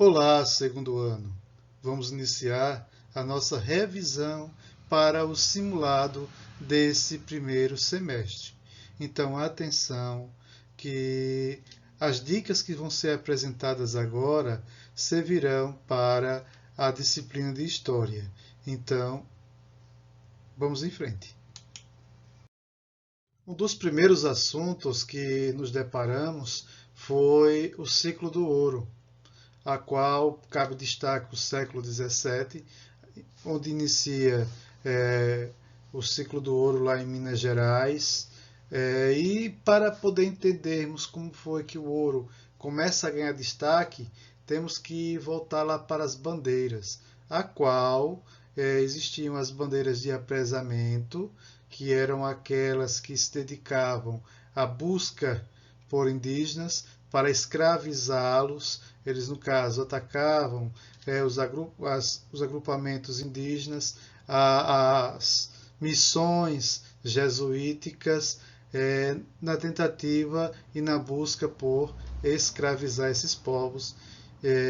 Olá, segundo ano! Vamos iniciar a nossa revisão para o simulado desse primeiro semestre. Então, atenção, que as dicas que vão ser apresentadas agora servirão para a disciplina de História. Então, vamos em frente. Um dos primeiros assuntos que nos deparamos foi o ciclo do ouro, a qual cabe destaque o século XVII, onde inicia o ciclo do ouro lá em Minas Gerais. E para poder entendermos como foi que o ouro começa a ganhar destaque, temos que voltar lá para as bandeiras, a qual existiam as bandeiras de apresamento, que eram aquelas que se dedicavam à busca por indígenas para escravizá-los. Eles, no caso, atacavam os agrupamentos indígenas, as missões jesuíticas, na tentativa e na busca por escravizar esses povos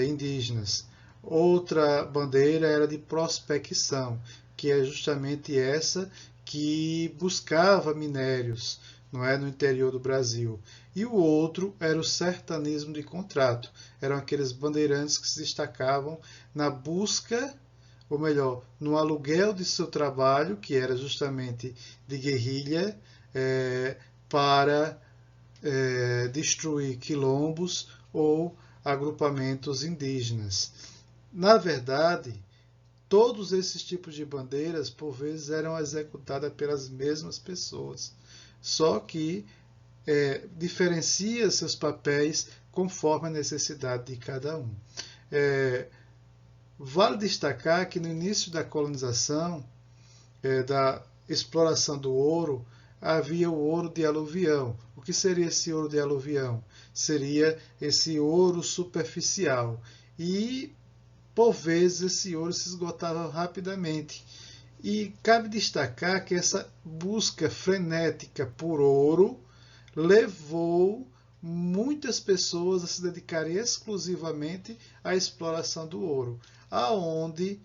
indígenas. Outra bandeira era de prospecção, que é justamente essa que buscava minérios, não é, no interior do Brasil. E o outro era o sertanismo de contrato. Eram aqueles bandeirantes que se destacavam na busca, ou melhor, no aluguel de seu trabalho, que era justamente de guerrilha, para destruir quilombos ou agrupamentos indígenas. Na verdade, todos esses tipos de bandeiras, por vezes, eram executadas pelas mesmas pessoas, só que diferencia seus papéis conforme a necessidade de cada um. Vale destacar que no início da colonização, da exploração do ouro, havia o ouro de aluvião. O que seria esse ouro de aluvião? Seria esse ouro superficial. E, por vezes, esse ouro se esgotava rapidamente. E cabe destacar que essa busca frenética por ouro levou muitas pessoas a se dedicarem exclusivamente à exploração do ouro, aonde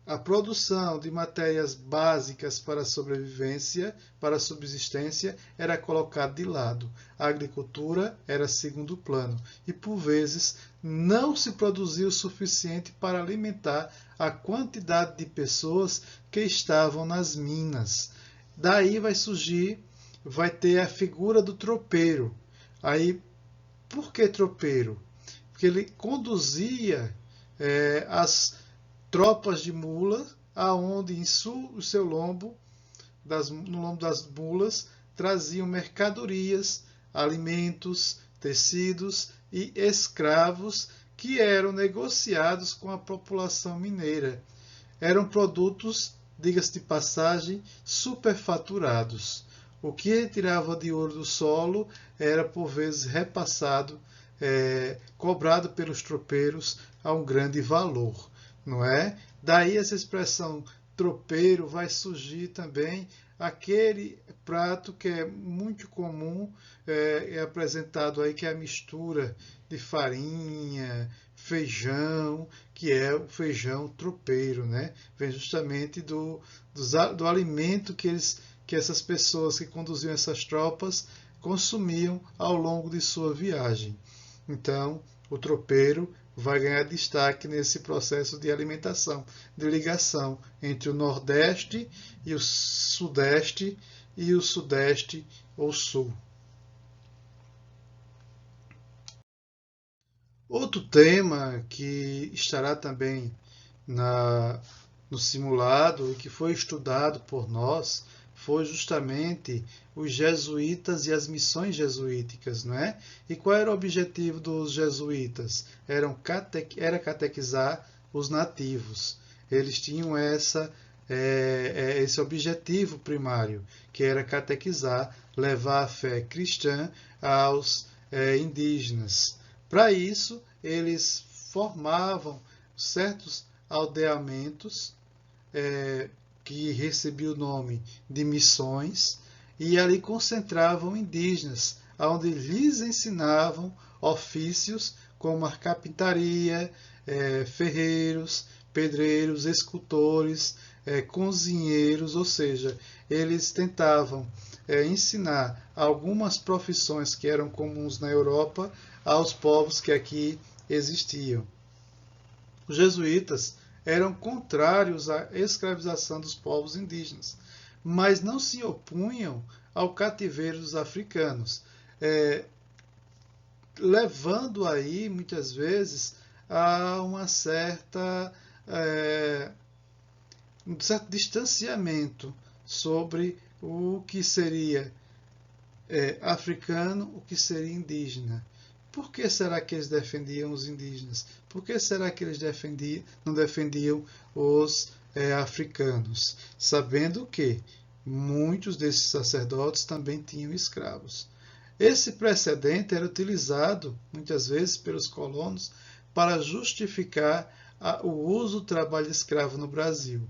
a produção de matérias básicas para a sobrevivência, para a subsistência, era colocada de lado. A agricultura era segundo plano e, por vezes, não se produzia o suficiente para alimentar a quantidade de pessoas que estavam nas minas. Daí vai ter a figura do tropeiro. Aí, por que tropeiro? Porque ele conduzia as tropas de mulas, aonde em o seu lombo, no lombo das mulas, traziam mercadorias, alimentos, tecidos e escravos que eram negociados com a população mineira. Eram produtos, diga-se de passagem, superfaturados. O que retirava de ouro do solo era, por vezes, repassado, cobrado pelos tropeiros a um grande valor. Não é? Daí essa expressão tropeiro vai surgir também aquele prato que é muito comum, é apresentado aí, que é a mistura de farinha, feijão, que é o feijão tropeiro, né? Vem justamente do alimento que essas pessoas que conduziam essas tropas consumiam ao longo de sua viagem. Então, o tropeiro vai ganhar destaque nesse processo de alimentação, de ligação entre o Nordeste e o Sudeste ou Sul. Outro tema que estará também no simulado e que foi estudado por nós foi justamente os jesuítas e as missões jesuíticas, não é? E qual era o objetivo dos jesuítas? Era catequizar os nativos. Eles tinham esse objetivo primário, que era catequizar, levar a fé cristã aos indígenas. Para isso, eles formavam certos aldeamentos, que recebia o nome de missões, e ali concentravam indígenas, onde lhes ensinavam ofícios como a carpintaria, ferreiros, pedreiros, escultores, cozinheiros, ou seja, eles tentavam ensinar algumas profissões que eram comuns na Europa aos povos que aqui existiam. Os jesuítas eram contrários à escravização dos povos indígenas, mas não se opunham ao cativeiro dos africanos, levando aí, muitas vezes, a um certo distanciamento sobre o que seria africano, o que seria indígena. Por que será que eles defendiam os indígenas? Por que será que eles não defendiam os africanos? Sabendo que muitos desses sacerdotes também tinham escravos. Esse precedente era utilizado, muitas vezes, pelos colonos para justificar o uso do trabalho escravo no Brasil.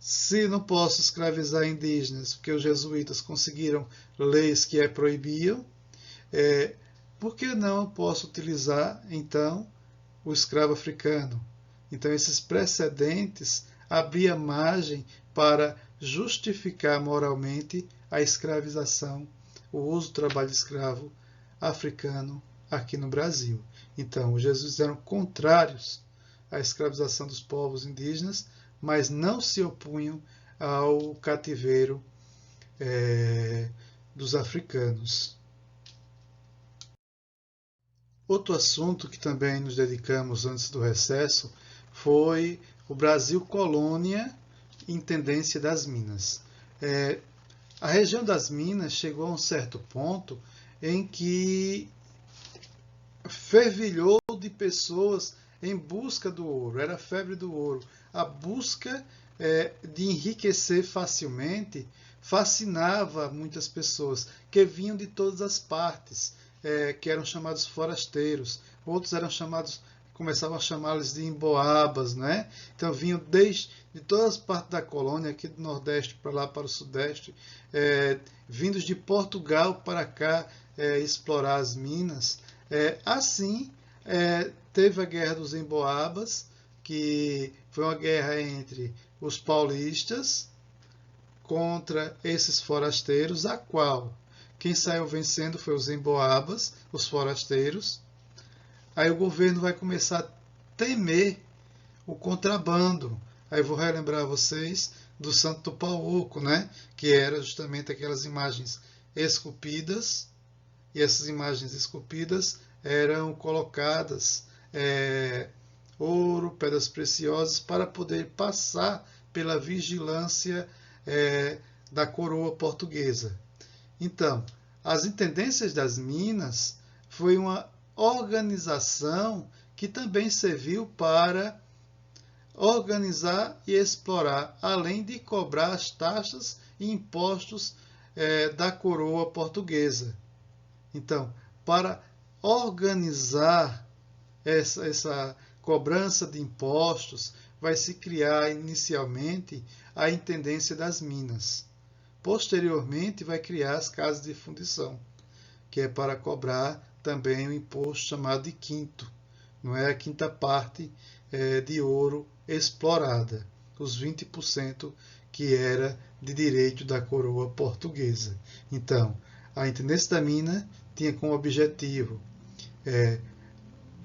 Se não posso escravizar indígenas, porque os jesuítas conseguiram leis que proibiam, por que não posso utilizar, então, o escravo africano? Então, esses precedentes abriam margem para justificar moralmente a escravização, o uso do trabalho escravo africano aqui no Brasil. Então, os jesuítas eram contrários à escravização dos povos indígenas, mas não se opunham ao cativeiro dos africanos. Outro assunto que também nos dedicamos antes do recesso foi o Brasil colônia e intendência das Minas. A região das Minas chegou a um certo ponto em que fervilhou de pessoas em busca do ouro, era a febre do ouro. A busca de enriquecer facilmente fascinava muitas pessoas que vinham de todas as partes, que eram chamados forasteiros. Outros eram chamados, começavam a chamá-los de emboabas, né? Então vinham de todas as partes da colônia, aqui do Nordeste para lá para o Sudeste, vindos de Portugal para cá explorar as minas. Assim, teve a Guerra dos Emboabas, que foi uma guerra entre os paulistas contra esses forasteiros, a qual quem saiu vencendo foi os emboabas, os forasteiros. Aí o governo vai começar a temer o contrabando. Aí eu vou relembrar vocês do Santo Tupauoco, né? Que era justamente aquelas imagens esculpidas, e essas imagens esculpidas eram colocadas ouro, pedras preciosas, para poder passar pela vigilância da coroa portuguesa. Então, as intendências das Minas foi uma organização que também serviu para organizar e explorar, além de cobrar as taxas e impostos da coroa portuguesa. Então, para organizar essa cobrança de impostos, vai se criar inicialmente a Intendência das Minas. Posteriormente, vai criar as casas de fundição, que é para cobrar também o imposto chamado de quinto, não é a quinta parte de ouro explorada, os 20% que era de direito da coroa portuguesa. Então, a Intendência da Mina tinha como objetivo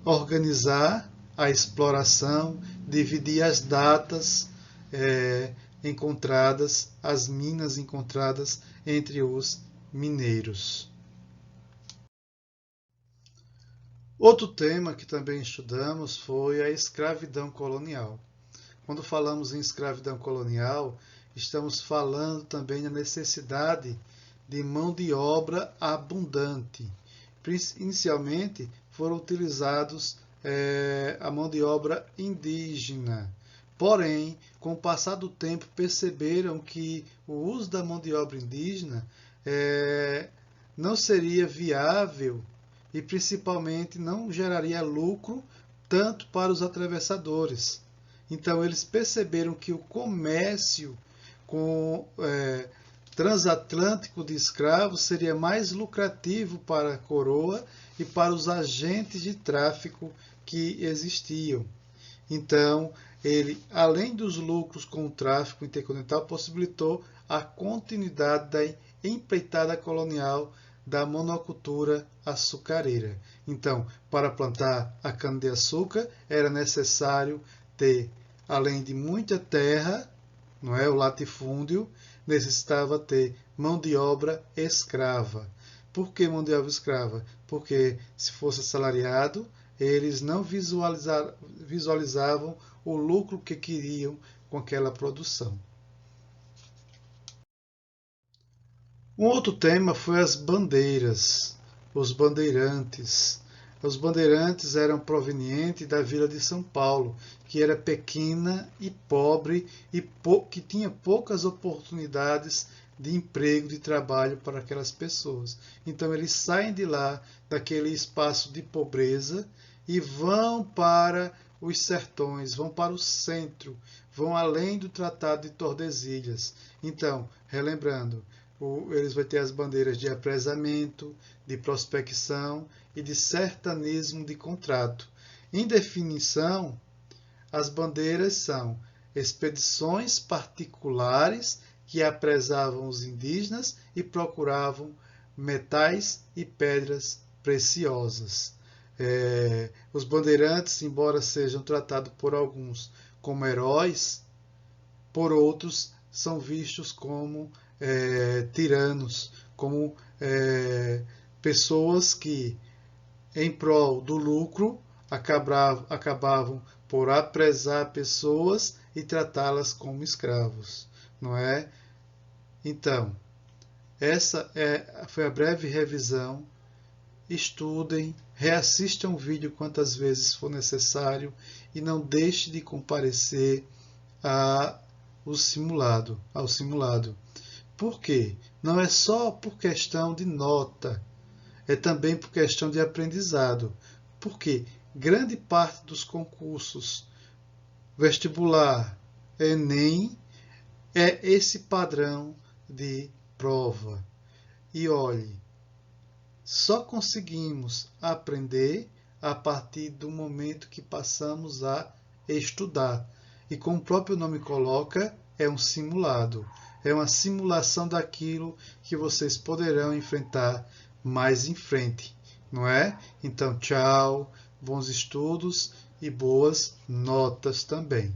organizar a exploração, dividir as datas encontradas, as minas encontradas entre os mineiros. Outro tema que também estudamos foi a escravidão colonial. Quando falamos em escravidão colonial, estamos falando também da necessidade de mão de obra abundante. Inicialmente foram utilizados a mão de obra indígena. Porém, com o passar do tempo, perceberam que o uso da mão de obra indígena não seria viável e, principalmente, não geraria lucro tanto para os atravessadores. Então, eles perceberam que o comércio transatlântico de escravos seria mais lucrativo para a coroa e para os agentes de tráfico que existiam. Então, ele, além dos lucros com o tráfico intercontinental, possibilitou a continuidade da empreitada colonial da monocultura açucareira. Então, para plantar a cana-de-açúcar, era necessário ter, além de muita terra, não é, o latifúndio, necessitava ter mão de obra escrava. Por que mão de obra escrava? Porque se fosse assalariado, eles não visualizavam o lucro que queriam com aquela produção. Um outro tema foi as bandeiras, os bandeirantes. Os bandeirantes eram provenientes da vila de São Paulo, que era pequena e pobre e que tinha poucas oportunidades de emprego, de trabalho para aquelas pessoas. Então eles saem de lá, daquele espaço de pobreza, e vão para os sertões, vão para o centro, vão além do Tratado de Tordesilhas. Então, relembrando, eles vão ter as bandeiras de apresamento, de prospecção e de sertanismo de contrato. Em definição, as bandeiras são expedições particulares que apresavam os indígenas e procuravam metais e pedras preciosas. Os bandeirantes, embora sejam tratados por alguns como heróis, por outros são vistos como tiranos, como pessoas que, em prol do lucro, acabavam por apresar pessoas e tratá-las como escravos, não é? Então, essa foi a breve revisão. Estudem, reassistam o vídeo quantas vezes for necessário e não deixe de comparecer ao simulado. Por quê? Não é só por questão de nota, é também por questão de aprendizado. Porque grande parte dos concursos vestibular, Enem, é esse padrão de prova. E olhe, só conseguimos aprender a partir do momento que passamos a estudar. E como o próprio nome coloca, é um simulado. É uma simulação daquilo que vocês poderão enfrentar mais em frente, não é? Então, tchau, bons estudos e boas notas também.